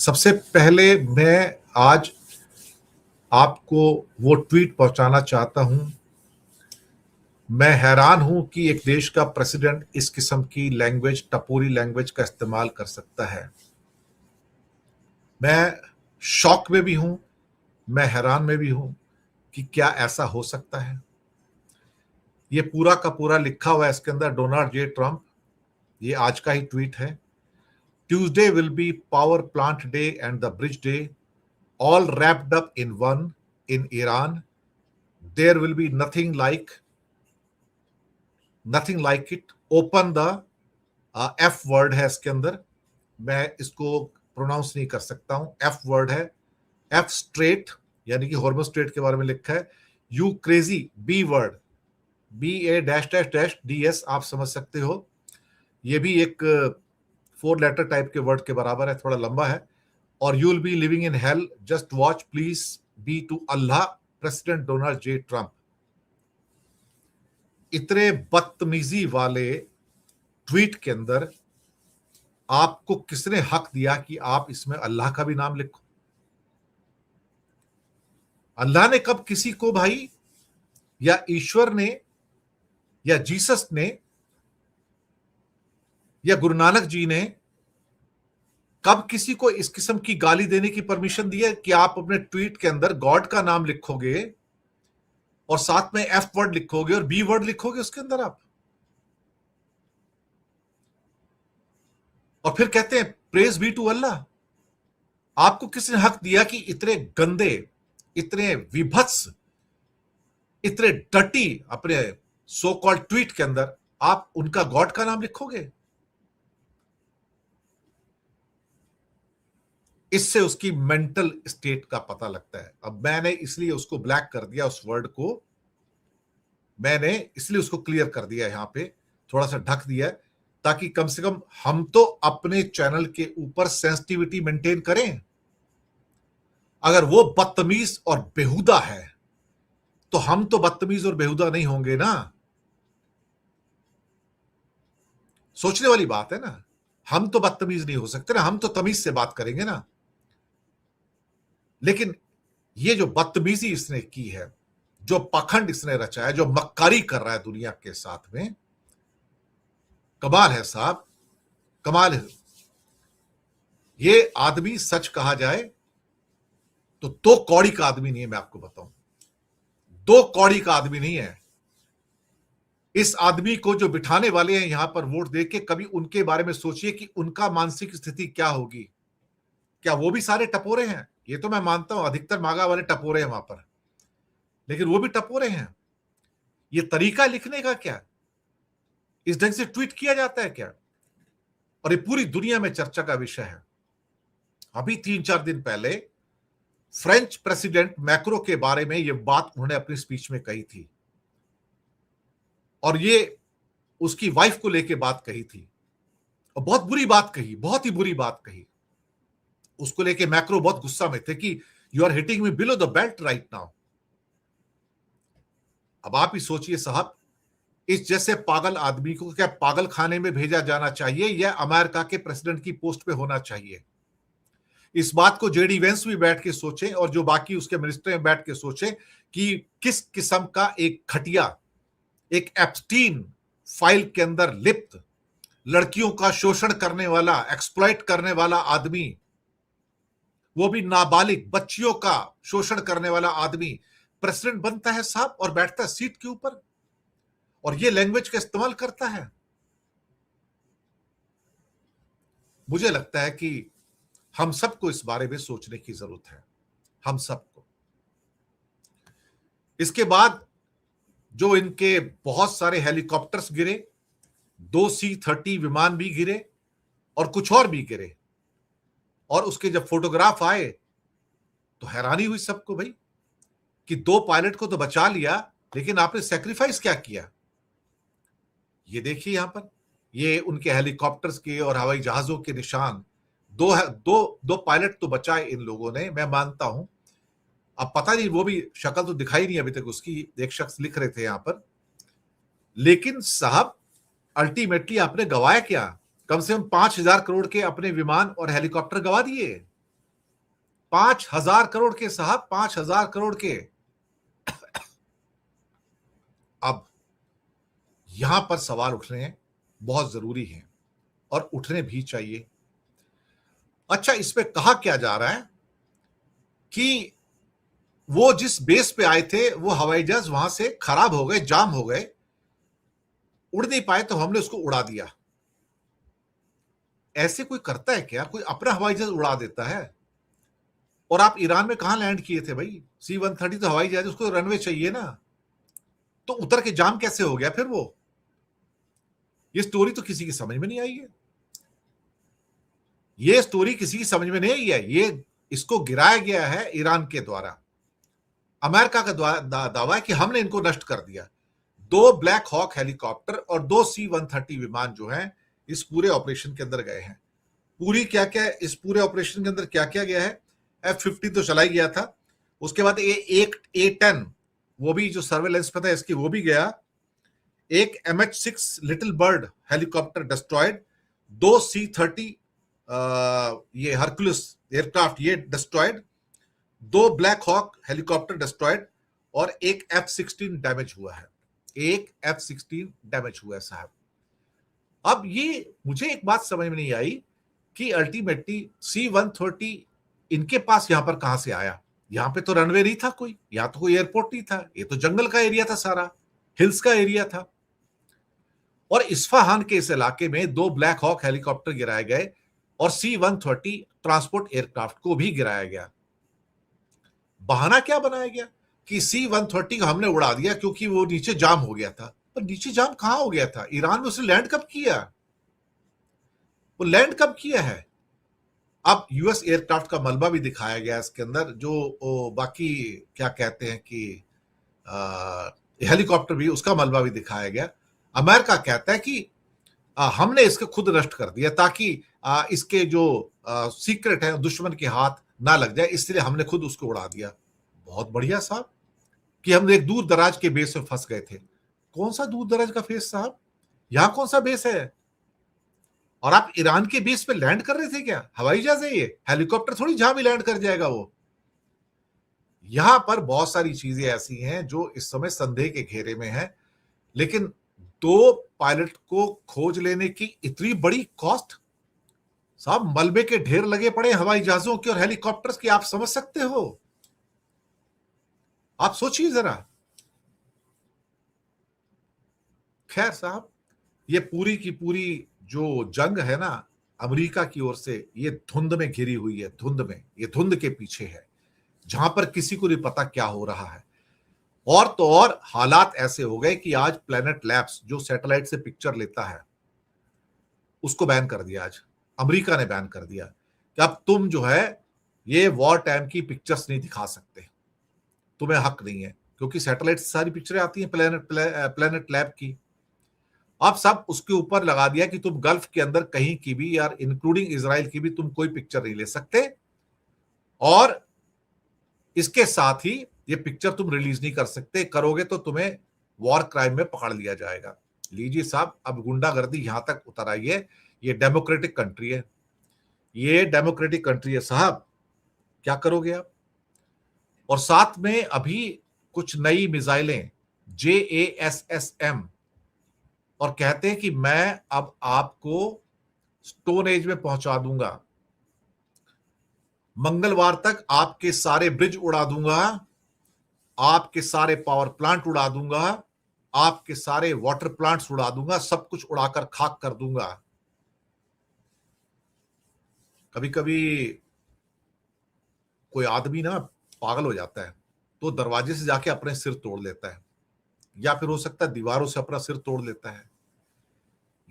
सबसे पहले मैं आज आपको वो ट्वीट पहुंचाना चाहता हूं। मैं हैरान हूं कि एक देश का प्रेसिडेंट इस किस्म की लैंग्वेज, टपोरी लैंग्वेज का इस्तेमाल कर सकता है। मैं शॉक में भी हूं, मैं हैरान में भी हूं कि क्या ऐसा हो सकता है। ये पूरा का पूरा लिखा हुआ है इसके अंदर, डोनाल्ड जे ट्रंप। ये आज का ही ट्वीट है। Tuesday will be power plant day and the bridge day, all wrapped up in one in Iran. There will be nothing like it. Open the F word है इसके अंदर, मैं इसको pronounce नहीं कर सकता हूं। F वर्ड है, F स्ट्रेट, यानी कि हॉर्मोन स्ट्रेट के बारे में लिखा है। You crazy, B word, BA dash dash dash DS, आप समझ सकते हो। ये भी एक 4 लेटर टाइप के वर्ड के बराबर है, थोड़ा लंबा है। और you will be living in hell, just watch, please be to Allah, President Donald J Trump. इतने बदतमीजी वाले ट्वीट के अंदर आपको किसने हक दिया कि आप इसमें अल्लाह का भी नाम लिखो? अल्लाह ने कब किसी को भाई, या ईश्वर ने, या जीसस ने, या गुरु नानक जी ने कब किसी को इस किस्म की गाली देने की परमिशन दी है कि आप अपने ट्वीट के अंदर गॉड का नाम लिखोगे और साथ में F वर्ड लिखोगे और B वर्ड लिखोगे उसके अंदर आप, और फिर कहते हैं प्रेज बी टू अल्लाह? आपको किसने हक दिया कि इतने गंदे, इतने विभत्स, इतने डटी अपने सो कॉल्ड ट्वीट के अंदर आप उनका गॉड का नाम लिखोगे? इससे उसकी मेंटल स्टेट का पता लगता है। अब मैंने इसलिए उसको ब्लैक कर दिया, उस वर्ड को मैंने इसलिए उसको क्लियर कर दिया, यहां पे थोड़ा सा ढक दिया, ताकि कम से कम हम तो अपने चैनल के ऊपर सेंसिटिविटी मेंटेन करें। अगर वो बदतमीज और बेहुदा है तो हम तो बदतमीज और बेहुदा नहीं होंगे ना। सोचने वाली बात है ना। हम तो बदतमीज नहीं हो सकते ना, हम तो तमीज से बात करेंगे ना। लेकिन ये जो बदतमीजी इसने की है, जो पाखंड इसने रचा है, जो मक्कारी कर रहा है दुनिया के साथ में, कमाल है साहब, कमाल है। ये आदमी सच कहा जाए तो 2 कौड़ी का आदमी नहीं है, मैं आपको बताऊं, 2 कौड़ी का आदमी नहीं है। इस आदमी को जो बिठाने वाले हैं यहां पर वोट देके, कभी उनके बारे में सोचिए कि उनका मानसिक स्थिति क्या होगी। क्या वो भी सारे टपोरे हैं? ये तो मैं मानता हूं अधिकतर मागा वाले टपोरे हैं वहां पर, लेकिन वो भी टपोरे हैं। ये तरीका लिखने का क्या, इस ढंग से ट्वीट किया जाता है क्या? और ये पूरी दुनिया में चर्चा का विषय है। अभी 3-4 दिन पहले फ्रेंच प्रेसिडेंट मैक्रो के बारे में ये बात उन्होंने अपनी स्पीच में कही थी, और ये उसकी वाइफ को लेके बात कही थी, और बहुत बुरी बात कही, बहुत ही बुरी बात कही। उसको लेके मैक्रो बहुत गुस्सा में थे कि you are hitting me below the belt right now. अब आप ही सोचिए साहब, इस जैसे पागल आदमी को क्या पागल खाने में भेजा जाना चाहिए या अमेरिका के प्रेसिडेंट की पोस्ट पे होना चाहिए? इस बात को जेडी वेंस भी बैठ के सोचें, और जो बाकी उसके मिनिस्टर बैठ के सोचें कि किस किस्म का एक खटिया, एक एप्स्टीन फाइल के अंदर लिप्त, लड़कियों का शोषण करने वाला, एक्सप्लॉइट करने वाला आदमी, वो भी नाबालिग बच्चियों का शोषण करने वाला आदमी प्रेसिडेंट बनता है साहब, और बैठता है सीट के ऊपर, और ये लैंग्वेज का इस्तेमाल करता है। मुझे लगता है कि हम सबको इस बारे में सोचने की जरूरत है, हम सबको। इसके बाद जो इनके बहुत सारे हेलीकॉप्टर्स गिरे, 2 C-30 विमान भी गिरे और कुछ और भी गिरे, और उसके जब फोटोग्राफ आए तो हैरानी हुई सबको भाई कि 2 पायलट को तो बचा लिया, लेकिन आपने सैक्रिफाइस क्या किया? ये देखिए यहां पर, ये उनके हेलीकॉप्टर्स के और हवाई जहाजों के निशान। दो पायलट तो बचाए इन लोगों ने, मैं मानता हूं। अब पता नहीं, वो भी शक्ल तो दिखाई नहीं अभी तक उसकी, एक शख्स लिख रहे थे यहां पर। लेकिन साहब अल्टीमेटली आपने गवाया क्या? कम से कम 5,000 करोड़ के अपने विमान और हेलीकॉप्टर गवा दिए। 5,000 करोड़ के साहब, 5,000 करोड़ के। अब यहां पर सवाल उठ रहे हैं, बहुत जरूरी हैं और उठने भी चाहिए। अच्छा, इसमें कहा क्या जा रहा है कि वो जिस बेस पे आए थे वो हवाई जहाज वहां से खराब हो गए, जाम हो गए, उड़ नहीं पाए, तो हमने उसको उड़ा दिया। ऐसे कोई करता है क्या? कोई अपना हवाई जहाज उड़ा देता है? और आप ईरान में कहां लैंड किए थे भाई? C-130 तो हवाई जहाज, उसको रनवे चाहिए ना, तो उतर के जाम कैसे हो गया फिर वो? ये स्टोरी तो किसी की समझ में नहीं आई है। ये स्टोरी किसी की समझ में नहीं आई है। ये इसको गिराया गया है ईरान के द्वारा। अमेरिका का दावा है कि हमने इनको नष्ट कर दिया। 2 ब्लैक हॉक हेलीकॉप्टर और 2 C-130 विमान जो हैं इस पूरे ऑपरेशन के अंदर गए हैं। पूरी क्या क्या इस पूरे ऑपरेशन के अंदर क्या क्या गया है? F-50 तो चला ही गया था, उसके बाद एक A-10 वो भी जो सर्वेलेंस पे था इसकी, वो भी गया। एक MH-6 little bird helicopter destroyed, 2 C-30 ये हरकुलस एयरक्राफ्ट ये destroyed, 2 Black Hawk helicopter destroyed और एक F-16 डैमेज हुआ है। एक F-16 डैमेज हुआ है साहब। अब ये मुझे एक बात समझ में नहीं आई कि अल्टीमेटली C-130 इनके पास यहां पर कहां से आया? यहां पे तो रनवे नहीं था कोई, यहां तो कोई एयरपोर्ट नहीं था, ये तो जंगल का एरिया था, सारा हिल्स का एरिया था। और इस्फहान के इस इलाके में 2 ब्लैक हॉक हेलीकॉप्टर गिराए गए और C-130 ट्रांसपोर्ट एयरक्राफ्ट को भी गिराया गया। बहाना क्या बनाया गया कि C-130 को हमने उड़ा दिया क्योंकि वो नीचे जाम हो गया था। पर नीचे जाम कहां हो गया था? ईरान में उसने लैंड कब किया? वो लैंड कब किया है? अब यूएस एयरक्राफ्ट का मलबा भी दिखाया गया इसके अंदर, जो बाकी क्या कहते हैं कि हेलीकॉप्टर भी, उसका मलबा भी दिखाया गया। अमेरिका कहता है कि हमने इसको खुद नष्ट कर दिया ताकि इसके जो सीक्रेट है दुश्मन के हाथ ना लग जाए, इसलिए हमने खुद उसको उड़ा दिया। बहुत बढ़िया साहब, कि हम एक दूर दराज के बेस में फंस गए थे। कौन सा दूर दराज का फेस साहब? यहां कौन सा बेस है? और आप ईरान के बेस पे लैंड कर रहे थे क्या? हवाई जहाज है ये, हेलीकॉप्टर थोड़ी जहां भी लैंड कर जाएगा वो। यहां पर बहुत सारी चीजें ऐसी हैं जो इस समय संदेह के घेरे में है। लेकिन 2 पायलट को खोज लेने की इतनी बड़ी कॉस्ट साहब, मलबे के ढेर लगे पड़े हवाई जहाजों के और हेलीकॉप्टर्स की, आप समझ सकते हो? आप सोचिए जरा। खैर साहब, ये पूरी की पूरी जो जंग है ना अमेरिका की ओर से, ये धुंध में घिरी हुई है, धुंध में, ये धुंध के पीछे है जहां पर किसी को नहीं पता क्या हो रहा है। और तो और हालात ऐसे हो गए कि आज प्लैनेट लैब्स जो सैटेलाइट से पिक्चर लेता है उसको बैन कर दिया। आज अमेरिका ने बैन कर दिया कि अब तुम जो है ये वॉर टाइम की पिक्चर्स नहीं दिखा सकते, तुम्हें हक नहीं है, क्योंकि सैटेलाइट से सारी पिक्चरें आती हैं प्लैनेट लैब की। अब सब उसके ऊपर लगा दिया कि तुम गल्फ के अंदर कहीं की भी, यार इंक्लूडिंग इजराइल की भी, तुम कोई पिक्चर नहीं ले सकते, और इसके साथ ही ये पिक्चर तुम रिलीज नहीं कर सकते, करोगे तो तुम्हें वॉर क्राइम में पकड़ लिया जाएगा। लीजिए साहब, अब गुंडागर्दी यहां तक उतर आई है। ये डेमोक्रेटिक कंट्री है, ये डेमोक्रेटिक कंट्री है साहब, क्या करोगे आप? और साथ में अभी कुछ नई मिसाइलें JASSM, और कहते हैं कि मैं अब आपको स्टोन एज में पहुंचा दूंगा, मंगलवार तक आपके सारे ब्रिज उड़ा दूंगा, आपके सारे पावर प्लांट उड़ा दूंगा, आपके सारे वाटर प्लांट्स उड़ा दूंगा, सब कुछ उड़ाकर खाक कर दूंगा। कभी कभी कोई आदमी ना पागल हो जाता है तो दरवाजे से जाके अपने सिर तोड़ लेता है, या फिर हो सकता है दीवारों से अपना सिर तोड़ लेता है।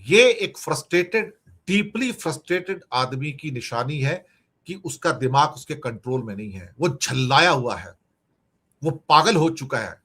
ये एक फ्रस्ट्रेटेड, डीपली फ्रस्ट्रेटेड आदमी की निशानी है कि उसका दिमाग उसके कंट्रोल में नहीं है, वो झल्लाया हुआ है, वो पागल हो चुका है।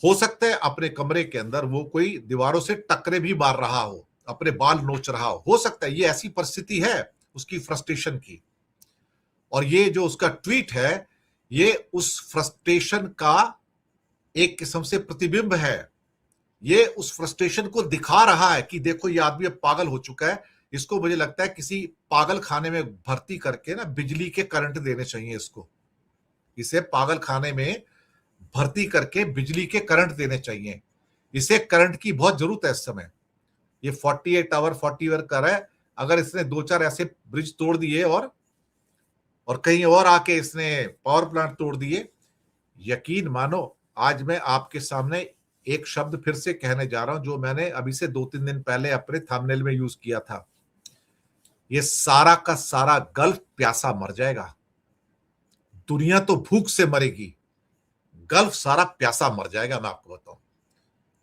हो सकता है अपने कमरे के अंदर वो कोई दीवारों से टकरे भी मार रहा हो, अपने बाल नोच रहा हो सकता है ये ऐसी परिस्थिति है उसकी फ्रस्ट्रेशन की। और ये जो उसका ट्वीट है ये उस फ्रस्ट्रेशन का एक किस्म से प्रतिबिंब है। ये उस फ्रस्ट्रेशन को दिखा रहा है कि देखो ये आदमी अब पागल हो चुका है, इसको मुझे लगता है किसी पागल खाने में भर्ती करके ना बिजली के करंट देने चाहिए इसको। इसे पागल खाने में भर्ती करके बिजली के करंट देने चाहिए। इसे करंट की बहुत जरूरत है इस समय। ये 48 आवर 40 आवर कर रहा है। अगर इसने 2-4 ऐसे ब्रिज तोड़ दिए और कहीं और आके इसने पावर प्लांट तोड़ दिए, यकीन मानो आज मैं आपके सामने एक शब्द फिर से कहने जा रहा हूं जो मैंने अभी से 2-3 दिन पहले अपने थंबनेल में यूज किया था। ये सारा का सारा गल्फ प्यासा मर जाएगा। दुनिया तो भूख से मरेगी, गल्फ सारा प्यासा मर जाएगा, मैं आपको बताऊं।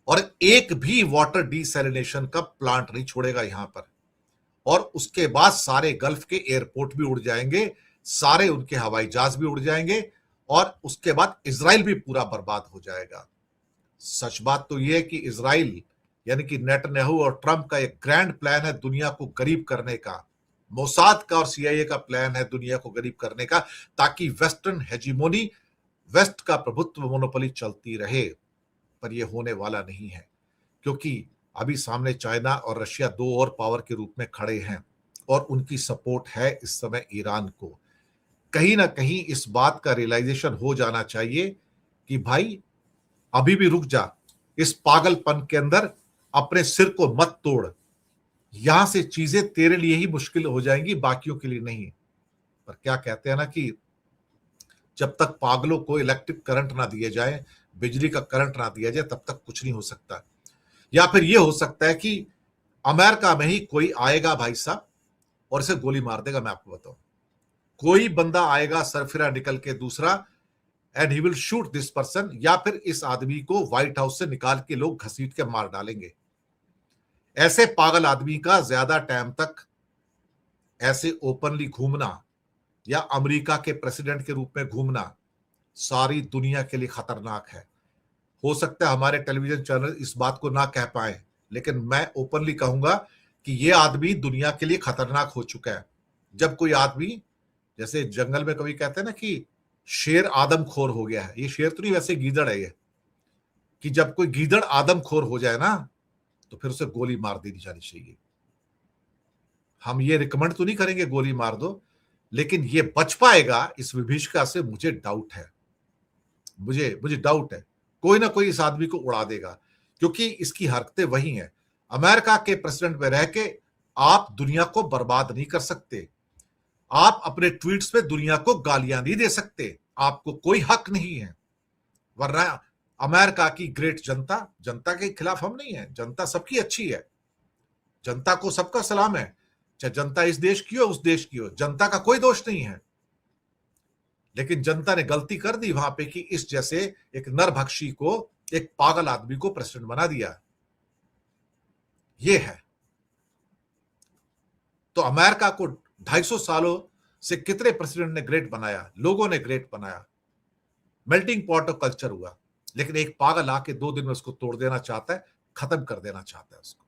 और एक भी वाटर डिसैलिनेशन का प्लांट नहीं छोड़ेगा यहां पर। और उसके बाद सारे गल्फ के एयरपोर्ट भी उड़ जाएंगे, सारे उनके हवाई जहाज भी उड़ जाएंगे, और उसके बाद इजराइल भी पूरा बर्बाद हो जाएगा। सच बात तो यह है कि इजराइल यानी कि नेतन्याहू और ट्रंप का एक ग्रैंड प्लान है दुनिया को गरीब करने का। मोसाद का और सीआईए का प्लान है दुनिया को गरीब करने का, ताकि वेस्टर्न हेजिमोनी, वेस्ट का प्रभुत्व, मोनोपोली चलती रहे। पर यह होने वाला नहीं है, क्योंकि अभी सामने चाइना और रशिया दो और पावर के रूप में खड़े हैं, और उनकी सपोर्ट है इस समय ईरान को। कहीं ना कहीं इस बात का रियलाइजेशन हो जाना चाहिए कि भाई अभी भी रुक जा, इस पागलपन के अंदर अपने सिर को मत तोड़। यहां से चीजें तेरे लिए ही मुश्किल हो जाएंगी, बाकियों के लिए नहीं। पर क्या कहते हैं ना कि जब तक पागलों को इलेक्ट्रिक करंट ना दिए जाए, बिजली का करंट ना दिया जाए, तब तक कुछ नहीं हो सकता। या फिर यह हो सकता है कि अमेरिका में ही कोई आएगा भाई साहब और इसे गोली मार देगा। मैं आपको बताऊं, कोई बंदा आएगा सरफिरा निकल के दूसरा, and he will shoot this person, या फिर इस आदमी को व्हाइट हाउस से निकाल के लोग घसीट के मार डालेंगे। ऐसे पागल आदमी का ज्यादा टाइम तक ऐसे ओपनली घूमना या अमेरिका के प्रेसिडेंट के रूप में घूमना सारी दुनिया के लिए खतरनाक है। हो सकता है हमारे टेलीविजन चैनल इस बात को ना कह पाए, लेकिन मैं ओपनली कहूंगा कि यह आदमी दुनिया के लिए खतरनाक हो चुका है। जब कोई आदमी, जैसे जंगल में कभी कहते हैं ना कि शेर आदमखोर हो गया है, ये शेर तो नहीं, वैसे गीदड़ है ये, कि जब कोई गीदड़ आदमखोर हो जाए ना, तो फिर उसे गोली मार देनी जानी चाहिए। हम ये रिकमेंड तो नहीं करेंगे गोली मार दो, लेकिन ये बच पाएगा इस विभीषिका से, मुझे डाउट है। मुझे डाउट है कोई ना कोई इस आदमी को उड़ा देगा, क्योंकि इसकी हरकतें वही हैं। अमेरिका के प्रेसिडेंट में रह के आप दुनिया को बर्बाद नहीं कर सकते। आप अपने ट्वीट्स पे दुनिया को गालियां नहीं दे सकते, आपको कोई हक नहीं है। वरना अमेरिका की ग्रेट जनता, जनता के खिलाफ हम नहीं है, जनता सबकी अच्छी है, जनता को सबका सलाम है, चाहे जनता इस देश की हो उस देश की हो, जनता का कोई दोष नहीं है। लेकिन जनता ने गलती कर दी वहां पे कि इस जैसे एक नरभक्षी को, एक पागल आदमी को प्रेसिडेंट बना दिया। यह है तो अमेरिका को 250 सालों से कितने प्रेसिडेंट ने ग्रेट बनाया, लोगों ने ग्रेट बनाया, मेल्टिंग पॉट ऑफ कल्चर हुआ। लेकिन एक पागल आके 2 दिन में उसको तोड़ देना चाहता है, खत्म कर देना चाहता है उसको।